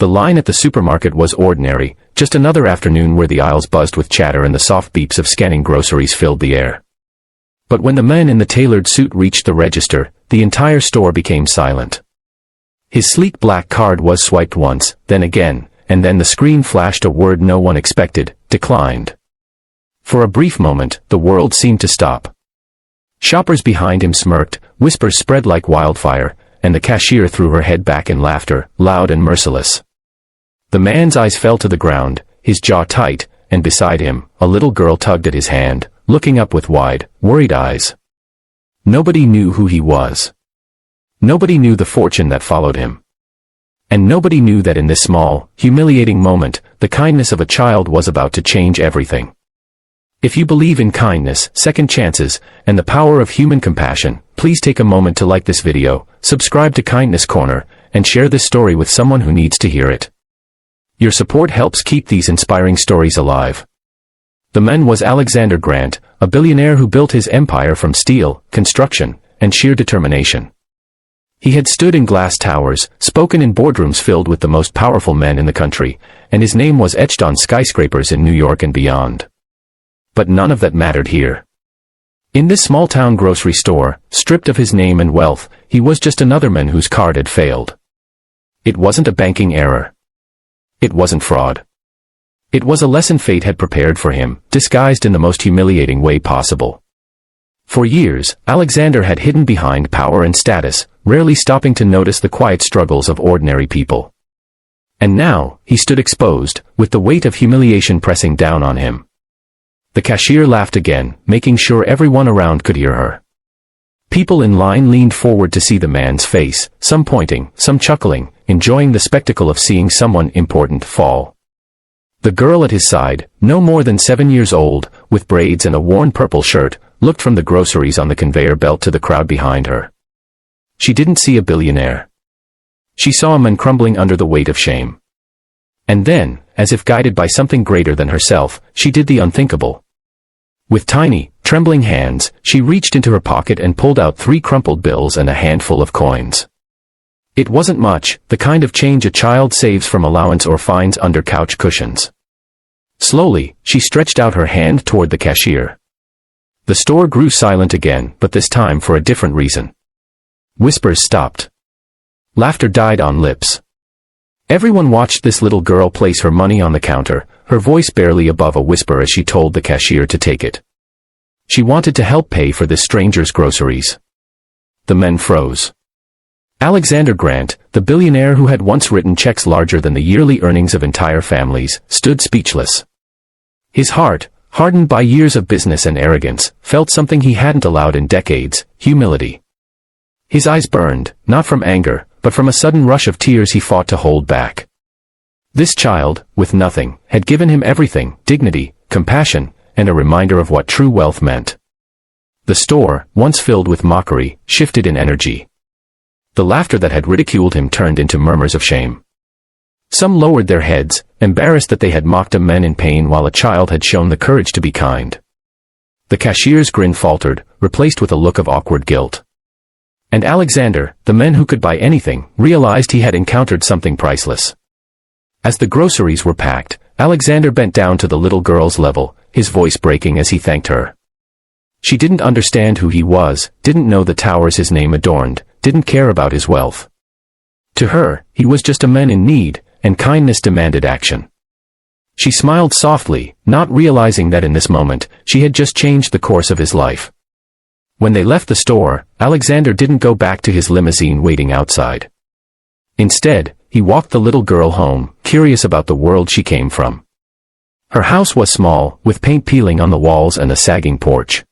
The line at the supermarket was ordinary, just another afternoon where the aisles buzzed with chatter and the soft beeps of scanning groceries filled the air. But when the man in the tailored suit reached the register, the entire store became silent. His sleek black card was swiped once, then again, and then the screen flashed a word no one expected: declined. For a brief moment, the world seemed to stop. Shoppers behind him smirked, whispers spread like wildfire, and the cashier threw her head back in laughter, loud and merciless. The man's eyes fell to the ground, his jaw tight, and beside him, a little girl tugged at his hand, looking up with wide, worried eyes. Nobody knew who he was. Nobody knew the fortune that followed him. And nobody knew that in this small, humiliating moment, the kindness of a child was about to change everything. If you believe in kindness, second chances, and the power of human compassion, please take a moment to like this video, subscribe to Kindness Corner, and share this story with someone who needs to hear it. Your support helps keep these inspiring stories alive. The man was Alexander Grant, a billionaire who built his empire from steel, construction, and sheer determination. He had stood in glass towers, spoken in boardrooms filled with the most powerful men in the country, and his name was etched on skyscrapers in New York and beyond. But none of that mattered here. In this small-town grocery store, stripped of his name and wealth, he was just another man whose card had failed. It wasn't a banking error. It wasn't fraud. It was a lesson fate had prepared for him, disguised in the most humiliating way possible. For years, Alexander had hidden behind power and status, rarely stopping to notice the quiet struggles of ordinary people. And now, he stood exposed, with the weight of humiliation pressing down on him. The cashier laughed again, making sure everyone around could hear her. People in line leaned forward to see the man's face, some pointing, some chuckling, enjoying the spectacle of seeing someone important fall. The girl at his side, no more than 7 years old, with braids and a worn purple shirt, looked from the groceries on the conveyor belt to the crowd behind her. She didn't see a billionaire. She saw a man crumbling under the weight of shame. And then, as if guided by something greater than herself, she did the unthinkable. With tiny, trembling hands, she reached into her pocket and pulled out 3 crumpled bills and a handful of coins. It wasn't much, the kind of change a child saves from allowance or finds under couch cushions. Slowly, she stretched out her hand toward the cashier. The store grew silent again, but this time for a different reason. Whispers stopped. Laughter died on lips. Everyone watched this little girl place her money on the counter, her voice barely above a whisper as she told the cashier to take it. She wanted to help pay for this stranger's groceries. The men froze. Alexander Grant, the billionaire who had once written checks larger than the yearly earnings of entire families, stood speechless. His heart, hardened by years of business and arrogance, felt something he hadn't allowed in decades: humility. His eyes burned, not from anger, but from a sudden rush of tears he fought to hold back. This child, with nothing, had given him everything: dignity, compassion, and a reminder of what true wealth meant. The store, once filled with mockery, shifted in energy. The laughter that had ridiculed him turned into murmurs of shame. Some lowered their heads, embarrassed that they had mocked a man in pain while a child had shown the courage to be kind. The cashier's grin faltered, replaced with a look of awkward guilt. And Alexander, the man who could buy anything, realized he had encountered something priceless. As the groceries were packed, Alexander bent down to the little girl's level, his voice breaking as he thanked her. She didn't understand who he was, didn't know the towers his name adorned, didn't care about his wealth. To her, he was just a man in need, and kindness demanded action. She smiled softly, not realizing that in this moment, she had just changed the course of his life. When they left the store, Alexander didn't go back to his limousine waiting outside. Instead, he walked the little girl home, curious about the world she came from. Her house was small, with paint peeling on the walls and a sagging porch.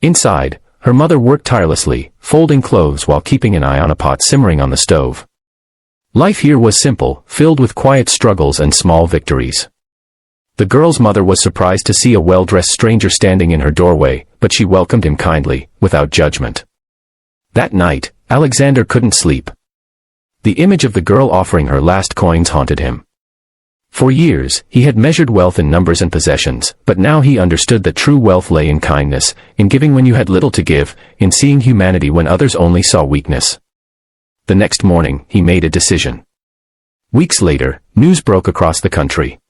Inside, her mother worked tirelessly, folding clothes while keeping an eye on a pot simmering on the stove. Life here was simple, filled with quiet struggles and small victories. The girl's mother was surprised to see a well-dressed stranger standing in her doorway, but she welcomed him kindly, without judgment. That night, Alexander couldn't sleep. The image of the girl offering her last coins haunted him. For years, he had measured wealth in numbers and possessions, but now he understood that true wealth lay in kindness, in giving when you had little to give, in seeing humanity when others only saw weakness. The next morning, he made a decision. Weeks later, news broke across the country.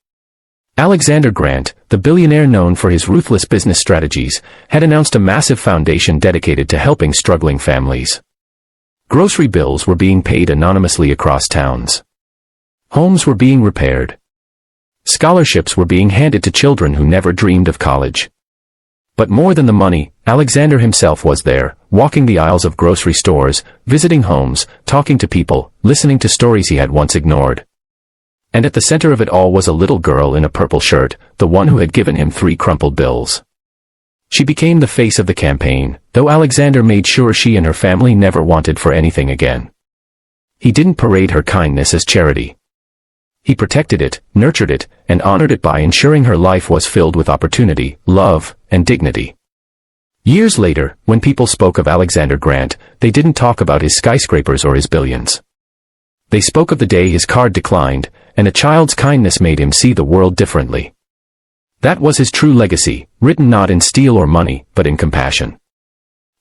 Alexander Grant, the billionaire known for his ruthless business strategies, had announced a massive foundation dedicated to helping struggling families. Grocery bills were being paid anonymously across towns. Homes were being repaired. Scholarships were being handed to children who never dreamed of college. But more than the money, Alexander himself was there, walking the aisles of grocery stores, visiting homes, talking to people, listening to stories he had once ignored. And at the center of it all was a little girl in a purple shirt, the one who had given him 3 crumpled bills. She became the face of the campaign, though Alexander made sure she and her family never wanted for anything again. He didn't parade her kindness as charity. He protected it, nurtured it, and honored it by ensuring her life was filled with opportunity, love, and dignity. Years later, when people spoke of Alexander Grant, they didn't talk about his skyscrapers or his billions. They spoke of the day his card declined, and a child's kindness made him see the world differently. That was his true legacy, written not in steel or money, but in compassion.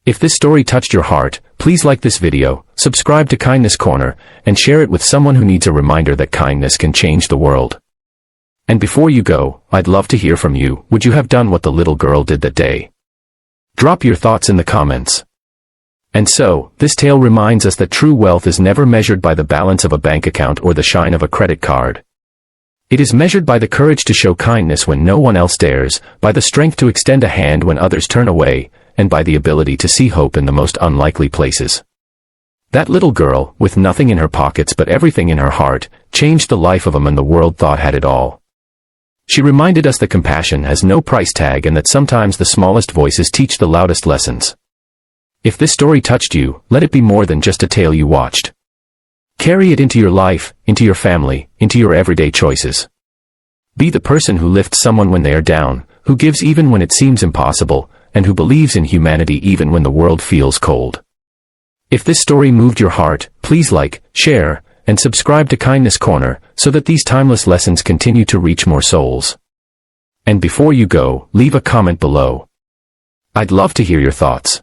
If this story touched your heart, please like this video, subscribe to Kindness Corner, and share it with someone who needs a reminder that kindness can change the world. And before you go, I'd love to hear from you. Would you have done what the little girl did that day? Drop your thoughts in the comments. And so, this tale reminds us that true wealth is never measured by the balance of a bank account or the shine of a credit card. It is measured by the courage to show kindness when no one else dares, by the strength to extend a hand when others turn away, and by the ability to see hope in the most unlikely places. That little girl, with nothing in her pockets but everything in her heart, changed the life of a man the world thought had it all. She reminded us that compassion has no price tag and that sometimes the smallest voices teach the loudest lessons. If this story touched you, let it be more than just a tale you watched. Carry it into your life, into your family, into your everyday choices. Be the person who lifts someone when they are down, who gives even when it seems impossible, and who believes in humanity even when the world feels cold. If this story moved your heart, please like, share, and subscribe to Kindness Corner, so that these timeless lessons continue to reach more souls. And before you go, leave a comment below. I'd love to hear your thoughts.